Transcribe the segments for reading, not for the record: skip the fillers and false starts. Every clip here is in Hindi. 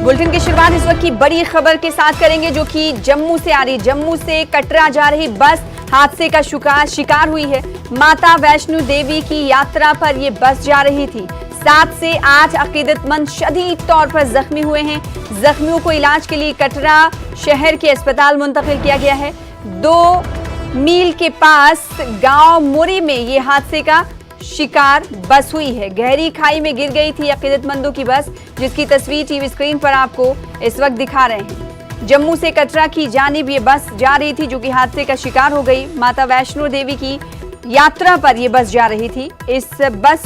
बुलेटिन की शुरुआत इस वक्त की बड़ी खबर के साथ करेंगे जो कि जम्मू से आ रही। जम्मू से कटरा जा रही बस हादसे का शिकार हुई है। माता वैष्णो देवी की यात्रा पर यह बस जा रही थी। 7 से 8 अकीदतमंद शदीद तौर पर जख्मी हुए हैं। जख्मियों को इलाज के लिए कटरा शहर के अस्पताल मुंतकिल किया गया है। 2 मील के पास गांव मोरी में ये हादसे का शिकार बस हुई है। गहरी खाई में गिर गई थी अकीदतमंदों की बस, जिसकी तस्वीर टीवी स्क्रीन पर आपको इस वक्त दिखा रहे हैं। जम्मू से कटरा की जानिब ये बस जा रही थी जो कि हादसे का शिकार हो गई। माता वैष्णो देवी की यात्रा पर यह बस जा रही थी। इस बस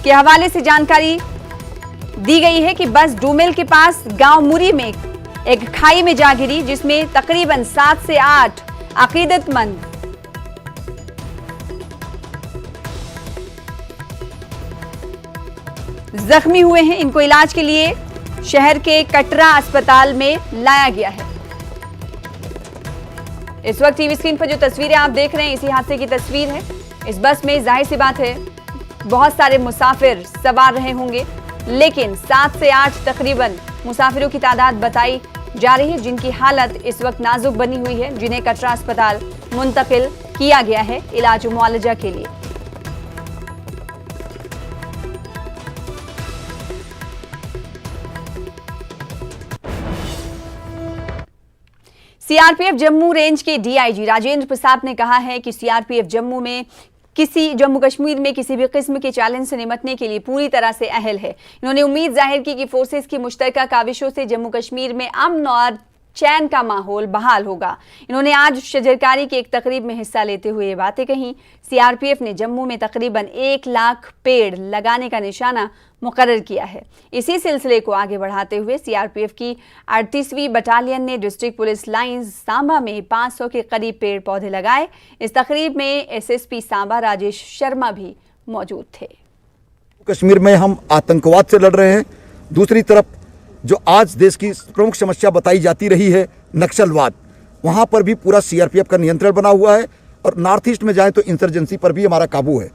के हवाले से जानकारी दी गई है कि बस डूमेल के पास गांव मुरी में एक खाई में जा गिरी, जिसमें तकरीबन 7 से 8 अकीदतमंद जख्मी हुए हैं। इनको इलाज के लिए शहर के कटरा अस्पताल में लाया गया है। इस वक्त टीवी स्क्रीन पर जो तस्वीरें आप देख रहे हैं इसी हादसे की तस्वीर है। इस बस में जाहिर सी बात है बहुत सारे मुसाफिर सवार रहे होंगे, लेकिन 7 से 8 तकरीबन मुसाफिरों की तादाद बताई जा रही है, जिनकी हालत इस वक्त नाजुक बनी हुई है, जिन्हें कटरा अस्पताल मुंतकिल किया गया है इलाज और मुआलजा के लिए। सीआरपीएफ जम्मू रेंज के डीआईजी राजेंद्र प्रसाद ने कहा है कि सीआरपीएफ जम्मू कश्मीर में किसी भी किस्म के चैलेंज से निपटने के लिए पूरी तरह से अहल है। इन्होंने उम्मीद जाहिर की कि फोर्सेस की मुश्तरका काविशों से जम्मू कश्मीर में अमन और चैन का माहौल बहाल होगा। इन्होंने आज शजरकारी की एक तकरीब में हिस्सा लेते हुए ये बातें कही। सीआरपीएफ ने जम्मू में तकरीबन 1 लाख पेड़ लगाने का निशाना मुकर्रर किया है। इसी सिलसिले को आगे बढ़ाते हुए सीआरपीएफ की 38वीं बटालियन ने डिस्ट्रिक्ट पुलिस लाइंस सांबा में 500 के करीब पेड़ पौधे लगाए। इस तकरीब में एसएसपी सांबा राजेश शर्मा भी मौजूद थे। कश्मीर में हम आतंकवाद से लड़ रहे हैं, दूसरी तरफ जो आज देश की प्रमुख समस्या बताई जाती रही है नक्सलवाद, वहाँ पर भी पूरा सीआरपीएफ का नियंत्रण बना हुआ है। और नॉर्थ ईस्ट में जाएं तो इंसर्जेंसी पर भी हमारा काबू है।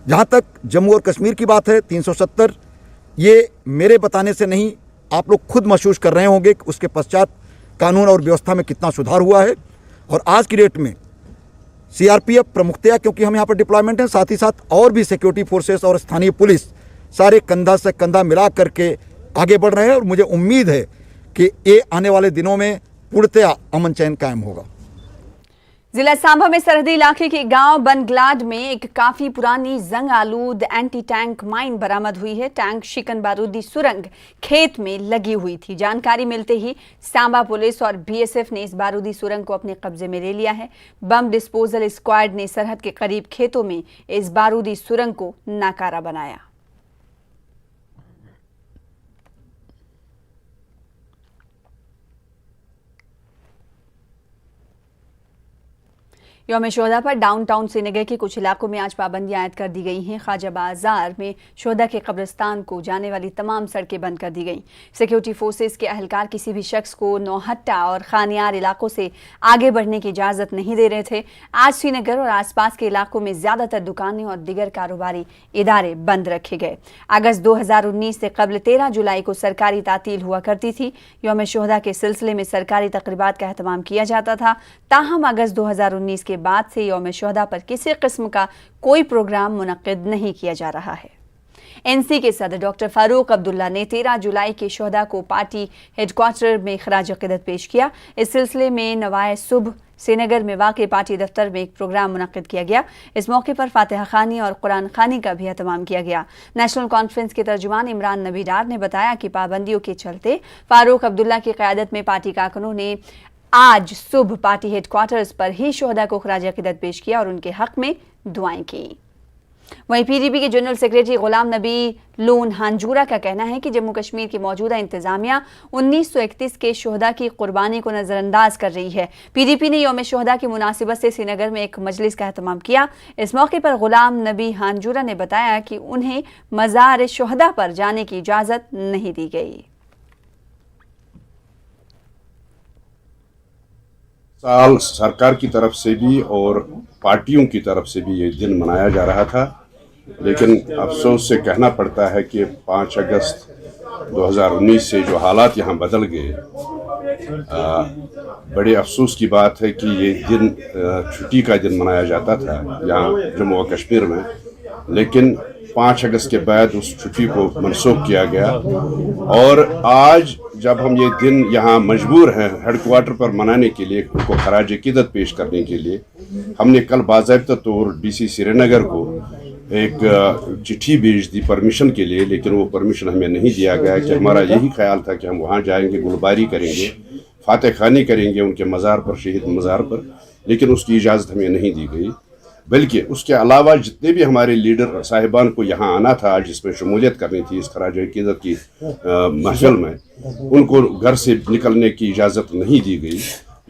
जहाँ तक जम्मू और कश्मीर की बात है, 370 ये मेरे बताने से नहीं, आप लोग खुद महसूस कर रहे होंगे कि उसके पश्चात कानून और व्यवस्था में कितना सुधार हुआ है। और आज की डेट में सीआरपीएफ प्रमुखतया, क्योंकि हम यहाँ पर डिप्लॉयमेंट हैं, साथ ही साथ और भी सिक्योरिटी फोर्सेस और स्थानीय पुलिस सारे कंधा से कंधा मिला करके आगे बढ़ रहे हैं। और मुझे उम्मीद है कि ये आने वाले दिनों में पूर्णतया अमन चैन कायम होगा। जिला सांबा में सरहदी इलाके के गांव बनगलाड में एक काफी पुरानी जंग आलूद एंटी टैंक माइन बरामद हुई है। टैंक शिकन बारूदी सुरंग खेत में लगी हुई थी। जानकारी मिलते ही सांबा पुलिस और बीएसएफ ने इस बारूदी सुरंग को अपने कब्जे में ले लिया है। बम डिस्पोजल स्क्वाड ने सरहद के करीब खेतों में इस बारूदी सुरंग को नाकारा बनाया। यौम शोहदा पर डाउनटाउन श्रीनगर के कुछ इलाकों में आज पाबंदियां आयद कर दी गई हैं। ख्वाजा बाजार में शोहदा के कब्रिस्तान को जाने वाली तमाम सड़कें बंद कर दी गईं। सिक्योरिटी फोर्सेस के अहलकार किसी भी शख्स को नौहट्टा और खानियार इलाकों से आगे बढ़ने की इजाज़त नहीं दे रहे थे। आज श्रीनगर और आसपास के इलाकों में ज़्यादातर दुकानें और दीगर कारोबारी इदारे बंद रखे गए। अगस्त 2019 से कबल 13 जुलाई को सरकारी तातील हुआ करती थी। यौम शोहदा के सिलसिले में सरकारी तकरीबात का एहतमाम किया जाता था। ताहम अगस्त 2019 के बाद से यौम शोहदा पर किसी किस्म का कोई प्रोग्राम मुनक्किद नहीं किया जा रहा है। एनसी के सदर डॉक्टर फारूक अब्दुल्ला ने 13 जुलाई के शोहदा को पार्टी हेडक्वार्टर में खराज अक़ीदत पेश किया। इस सिलसिले में नवाए सुबह श्रीनगर में वाक़ई पार्टी दफ्तर में एक प्रोग्राम मुनक्किद किया गया। इस मौके पर फातिहा खानी और कुरान खानी का भी एहतमाम किया गया। नेशनल कॉन्फ्रेंस के तर्जुमान इमरान नबी डार ने बताया कि पाबंदियों के चलते फारूक अब्दुल्ला की क़यादत में पार्टी कारकुनों ने आज सुबह पार्टी हेडक्वार्टर्स पर ही शोहदा को खराज अक़ीदत पेश किया और उनके हक में दुआएं की। वहीं पीडीपी के general secretary Ghulam Nabi loan Hanjura का कहना है कि जम्मू कश्मीर की मौजूदा इंतजामिया 1931 के शोहदा की कुर्बानी को नजरअंदाज कर रही है। पीडीपी ने यौम शोहदा की मुनासिबत से श्रीनगर में एक मजलिस का एहतमाम किया। इस मौके पर गुलाम नबी हांजूरा ने बताया कि उन्हें मज़ार शोहदा पर जाने की इजाज़त नहीं दी गई। साल सरकार की तरफ से भी और पार्टियों की तरफ से भी ये दिन मनाया जा रहा था, लेकिन अफसोस से कहना पड़ता है कि 5 अगस्त 2019 से जो हालात यहाँ बदल गए, बड़े अफसोस की बात है कि ये दिन छुट्टी का दिन मनाया जाता था यहाँ जम्मू और कश्मीर में, लेकिन 5 अगस्त के बाद उस छुट्टी को मनसूख किया गया। और आज जब हम ये दिन यहाँ मजबूर हैं हेडक्वार्टर पर मनाने के लिए, उनको खराज अकीदत पेश करने के लिए, हमने कल बाज़ाब्ता तौर DC श्रीनगर को एक चिट्ठी भेज दी परमिशन के लिए, लेकिन वो परमिशन हमें नहीं दिया गया। कि हमारा यही ख्याल था कि हम वहाँ जाएंगे, गुलबारी करेंगे, फातह खानी करेंगे उनके मज़ार पर, शहीद मज़ार पर, लेकिन उसकी इजाज़त हमें नहीं दी गई। बल्कि उसके अलावा जितने भी हमारे लीडर साहिबान को यहाँ आना था, जिसमें शमूलियत करनी थी इस खराज अकीदत की महफिल में, उनको घर से निकलने की इजाज़त नहीं दी गई,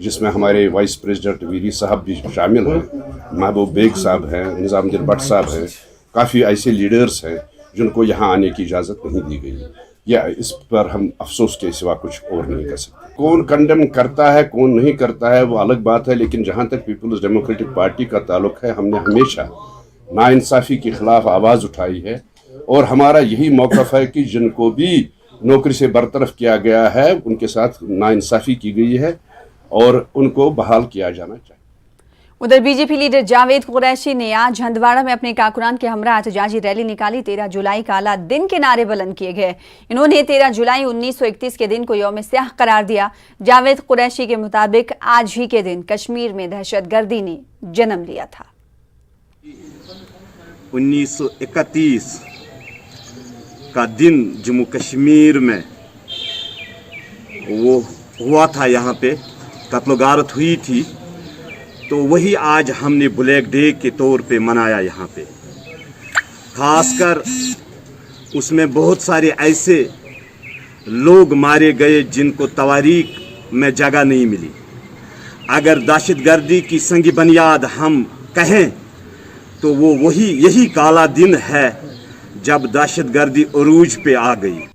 जिसमें हमारे वाइस प्रेसिडेंट वीरी साहब भी शामिल हैं, महबूब बेग साहब हैं, निज़ामुद्दीन भट्ट साहब हैं, काफ़ी ऐसे लीडर्स हैं जिनको यहाँ आने की इजाज़त नहीं दी गई। या इस पर हम अफसोस के सिवा कुछ और नहीं कर सकते। कौन कंडेम करता है, कौन नहीं करता है, वो अलग बात है, लेकिन जहाँ तक पीपल्स डेमोक्रेटिक पार्टी का ताल्लुक है, हमने हमेशा नाइंसाफ़ी के ख़िलाफ़ आवाज़ उठाई है। और हमारा यही मौक़िफ़ है कि जिनको भी नौकरी से बरतरफ किया गया है, उनके साथ नाइंसाफ़ी की गई है और उनको बहाल किया जाना चाहिए। उधर बीजेपी लीडर जावेद कुरैशी ने आज हंदवाड़ा में अपने कारकुनान के हमरा एहतजाजी रैली निकाली। 13 जुलाई काला दिन के नारे बुलंद किए गए। इन्होंने 13 जुलाई 1931 के दिन को यौम स्याह करार दिया। जावेद कुरैशी के मुताबिक आज ही के दिन कश्मीर में दहशतगर्दी ने जन्म लिया था। 1931 का दिन जम्मू कश्मीर में वो हुआ था, यहाँ पे कत्ल-गारत हुई थी, तो वही आज हमने ब्लैक डे के तौर पे मनाया यहाँ पे। खासकर उसमें बहुत सारे ऐसे लोग मारे गए जिनको तवारीख में जगह नहीं मिली। अगर दहशतगर्दी की संगी बुनियाद हम कहें तो वो यही काला दिन है जब दहशतगर्दी उरूज पे आ गई।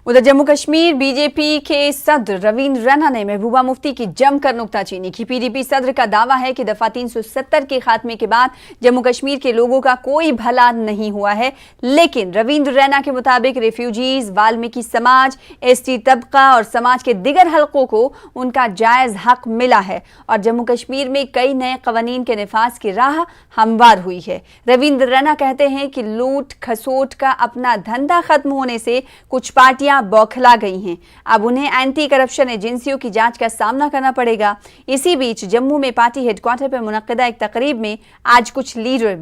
उधर जम्मू कश्मीर बीजेपी के सदर रवींद्र रैना ने महबूबा मुफ्ती की जमकर नुक्ताचीनी की। पीडीपी सदर का दावा है कि दफा 370 के खात्मे के बाद जम्मू कश्मीर के लोगों का कोई भला नहीं हुआ है, लेकिन रवींद्र रैना के मुताबिक रिफ्यूजीज, वाल्मीकि समाज, एसटी तबका और समाज के दिगर हलकों को उनका जायज हक मिला है और जम्मू कश्मीर में कई नए कवानीन के निफाज की राह हमवार हुई है। रवींद्र रैना कहते हैं कि लूट खसोट का अपना धंधा खत्म होने से कुछ पार्टियां बौखला गई हैं। अब उन्हें एंटी करप्शन एजेंसियों की जांच का सामना करना पड़ेगा। इसी बीच जम्मू में पार्टी हेडक्वार्टर पर मुनक्किदा एक तकरीब में आज कुछ लीडर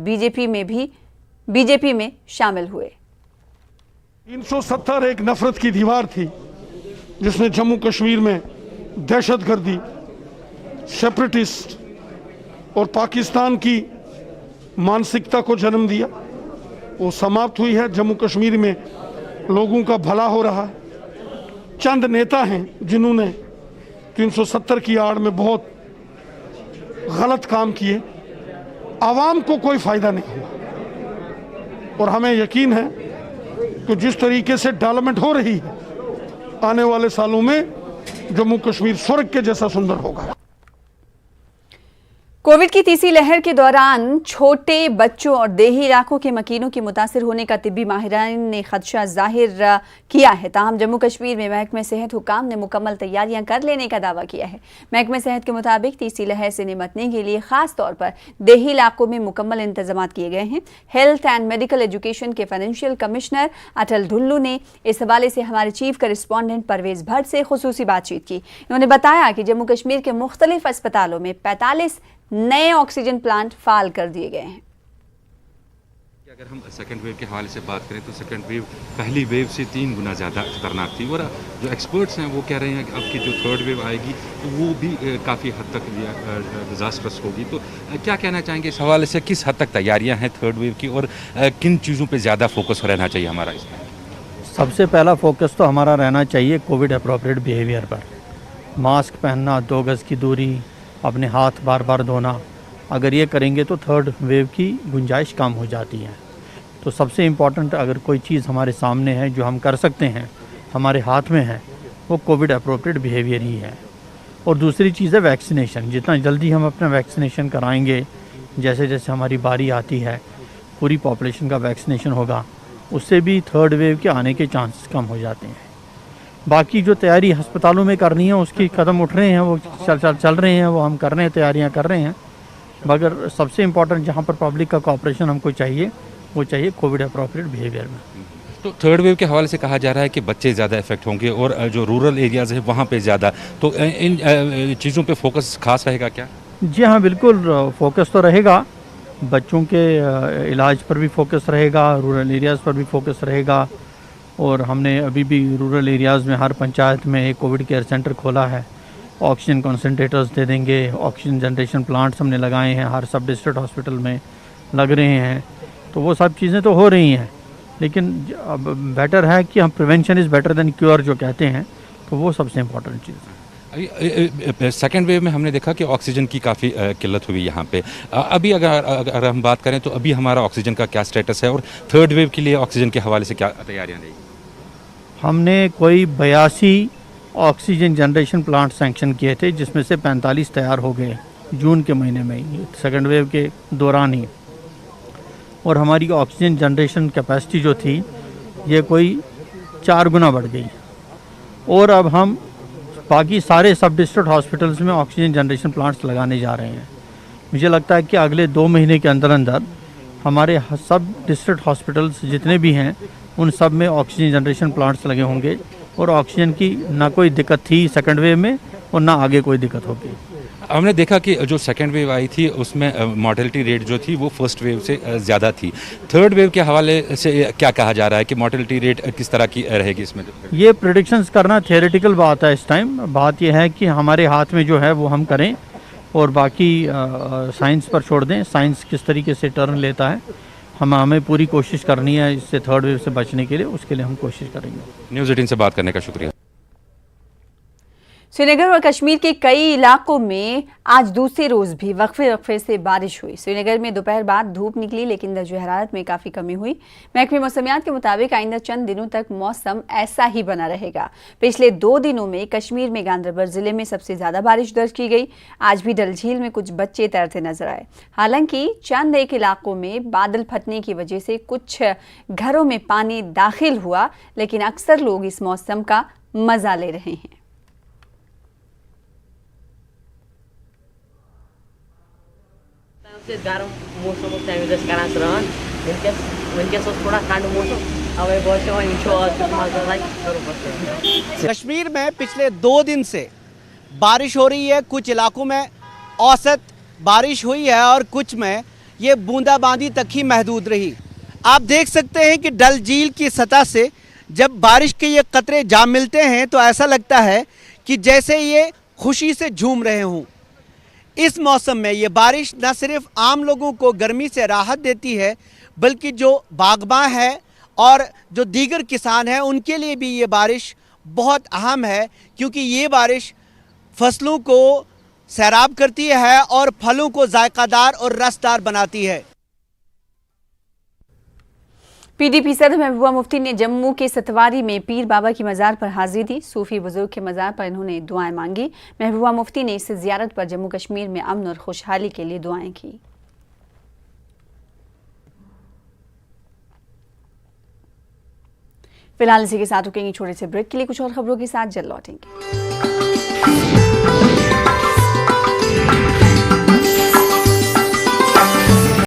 बीजेपी में शामिल हुए। 370 एक नफरत की दीवार थी जिसने जम्मू कश्मीर में दहशतगर्दी, सेपरेटिस्ट और पाकिस्तान की मानसिकता को जन्म दिया। वो समाप्त हुई है। जम्मू कश्मीर में लोगों का भला हो रहा है। चंद नेता हैं जिन्होंने 370 की आड़ में बहुत गलत काम किए, आवाम को कोई फायदा नहीं हुआ। और हमें यकीन है कि जिस तरीके से डेवलपमेंट हो रही है, आने वाले सालों में जम्मू कश्मीर स्वर्ग के जैसा सुंदर होगा। कोविड की तीसरी लहर के दौरान छोटे बच्चों और देही इलाकों के मकीनों की मुतासिर होने का तिब्बी माहिरान ने खदशा जाहिर किया है। ताहम जम्मू कश्मीर में महकमे सेहत हुकाम ने मुकम्मल तैयारियां कर लेने का दावा किया है। महकमे सेहत के मुताबिक तीसरी लहर से निपटने के लिए खास तौर पर देही इलाकों में मुकम्मल इंतजाम किए गए हैं। हेल्थ एंड मेडिकल एजुकेशन के फाइनेंशियल कमिश्नर अटल ढुल्लू ने इस हवाले से हमारे चीफ करेस्पॉन्डेंट परवेज भट्ट से खुसूसी बातचीत की। उन्होंने बताया कि जम्मू कश्मीर के मुख्तलिफ अस्पतालों में 45 नए ऑक्सीजन प्लांट फाल कर दिए गए हैं। अगर हम सेकेंड वेव के हवाले से बात करें तो सेकेंड वेव पहली वेव से 3 गुना ज़्यादा खतरनाक थी और जो एक्सपर्ट्स हैं वो कह रहे हैं कि अब की जो थर्ड वेव आएगी तो वो भी काफ़ी हद तक डिज़ास्टरस होगी। तो क्या कहना चाहेंगे इस हवाले से, किस हद तक तैयारियां हैं थर्ड वेव की और किन चीज़ों पे ज़्यादा फोकस रहना चाहिए हमारा इसमें? सबसे पहला फोकस तो हमारा रहना चाहिए कोविड अप्रोप्रिएट बिहेवियर पर। मास्क पहनना, 2 गज़ की दूरी, अपने हाथ बार बार धोना, अगर ये करेंगे तो थर्ड वेव की गुंजाइश कम हो जाती है। तो सबसे इम्पॉर्टेंट अगर कोई चीज़ हमारे सामने है जो हम कर सकते हैं, हमारे हाथ में है, वो कोविड अप्रोप्रिएट बिहेवियर ही है। और दूसरी चीज़ है वैक्सीनेशन। जितना जल्दी हम अपना वैक्सीनेशन कराएंगे, जैसे जैसे हमारी बारी आती है, पूरी पॉपुलेशन का वैक्सीनेशन होगा, उससे भी थर्ड वेव के आने के चांसेस कम हो जाते हैं। बाकी जो तैयारी अस्पतालों में करनी है उसकी कदम उठ रहे हैं, वो चल रहे हैं, वो हम कर रहे हैं, तैयारियां कर रहे हैं। मगर सबसे इम्पोर्टेंट जहाँ पर पब्लिक का कोऑपरेशन हमको चाहिए वो चाहिए कोविड अप्रोप्रिएट बिहेवियर में। तो थर्ड वेव के हवाले से कहा जा रहा है कि बच्चे ज़्यादा इफेक्ट होंगे और जो रूरल एरियाज़ है वहाँ पे ज़्यादा, तो इन चीज़ों पे फोकस खास रहेगा क्या? जी हाँ, बिल्कुल फोकस तो रहेगा, बच्चों के इलाज पर भी फोकस रहेगा, रूरल एरियाज़ पर भी फोकस रहेगा। और हमने अभी भी रूरल एरियाज़ में हर पंचायत में एक कोविड केयर सेंटर खोला है। ऑक्सीजन कंसंट्रेटर्स दे देंगे, ऑक्सीजन जनरेशन प्लांट्स हमने लगाए हैं, हर सब डिस्ट्रिक्ट हॉस्पिटल में लग रहे हैं। तो वो सब चीज़ें तो हो रही हैं, लेकिन अब बेटर है कि हम prevention is better than cure जो कहते हैं, तो वो सबसे इम्पोर्टेंट चीज़ है। सेकेंड वेव में हमने देखा कि ऑक्सीजन की काफ़ी किल्लत हुई यहाँ पे। अभी अगर हम बात करें तो अभी हमारा ऑक्सीजन का क्या स्टेटस है और थर्ड वेव के लिए ऑक्सीजन के हवाले से क्या तैयारियाँ रहेगी? हमने कोई 82 ऑक्सीजन जनरेशन प्लांट सैंक्शन किए थे, जिसमें से 45 तैयार हो गए जून के महीने में, सेकेंड वेव के दौरान ही। और हमारी ऑक्सीजन जनरेशन कैपेसिटी जो थी ये कोई 4 गुना बढ़ गई। और अब हम बाकी सारे सब डिस्ट्रिक्ट हॉस्पिटल्स में ऑक्सीजन जनरेशन प्लांट्स लगाने जा रहे हैं। मुझे लगता है कि अगले 2 महीने के अंदर अंदर हमारे सब डिस्ट्रिक्ट हॉस्पिटल्स जितने भी हैं उन सब में ऑक्सीजन जनरेशन प्लांट्स लगे होंगे। और ऑक्सीजन की ना कोई दिक्कत थी सेकेंड वेव में और ना आगे कोई दिक्कत होगी। हमने देखा कि जो सेकेंड वेव आई थी उसमें मॉर्टेलिटी रेट जो थी वो फर्स्ट वेव से ज़्यादा थी। थर्ड वेव के हवाले से क्या कहा जा रहा है कि मॉर्टेलिटी रेट किस तरह की रहेगी इसमें? ये प्रेडिक्शंस करना थियोरेटिकल बात है इस टाइम। बात यह है कि हमारे हाथ में जो है वो हम करें और बाकी साइंस पर छोड़ दें, साइंस किस तरीके से टर्न लेता है। हमें पूरी कोशिश करनी है इससे थर्ड वेव से बचने के लिए, उसके लिए हम कोशिश करेंगे। न्यूज़ 18 से बात करने का शुक्रिया। श्रीनगर और कश्मीर के कई इलाकों में आज दूसरे रोज भी वक्फे से बारिश हुई। श्रीनगर में दोपहर बाद धूप निकली, लेकिन दर्जे हरारत में काफी कमी हुई। महकमे मौसमियात के मुताबिक आइंदा चंद दिनों तक मौसम ऐसा ही बना रहेगा। पिछले 2 दिनों में कश्मीर में गांदरबल जिले में सबसे ज्यादा बारिश दर्ज की गई। आज भी डल झील में कुछ बच्चे तैरते नजर आए। हालांकि चंद एक इलाकों में बादल फटने की वजह से कुछ घरों में पानी दाखिल हुआ, लेकिन अक्सर लोग इस मौसम का मजा ले रहे हैं। गर्म मौसम करान स्नान वनकस थोड़ा ठंड मौसम अवे कश्मीर में पिछले 2 दिन से बारिश हो रही है। कुछ इलाकों में औसत बारिश हुई है और कुछ में ये बूंदाबांदी तक ही महदूद रही। आप देख सकते हैं कि डल झील की सतह से जब बारिश के ये कतरे जा मिलते हैं तो ऐसा लगता है कि जैसे ये खुशी से झूम रहे हों। इस मौसम में ये बारिश न सिर्फ आम लोगों को गर्मी से राहत देती है, बल्कि जो बागबान हैं और जो दीगर किसान हैं उनके लिए भी ये बारिश बहुत अहम है, क्योंकि ये बारिश फसलों को सैराब करती है और फलों को जायकादार और रसदार बनाती है। पीडीपी सदर महबूबा मुफ्ती ने जम्मू के सतवारी में पीर बाबा की मज़ार पर हाजिरी दी। सूफी बुजुर्ग के मज़ार पर इन्होंने दुआएं मांगी। महबूबा मुफ्ती ने इस ज़ियारत पर जम्मू कश्मीर में अमन और खुशहाली के लिए दुआएं की। फिलहाल इसी के साथ रुकेंगे छोटे से ब्रेक के लिए। कुछ और खबरों के साथ जल्द लौटेंगे।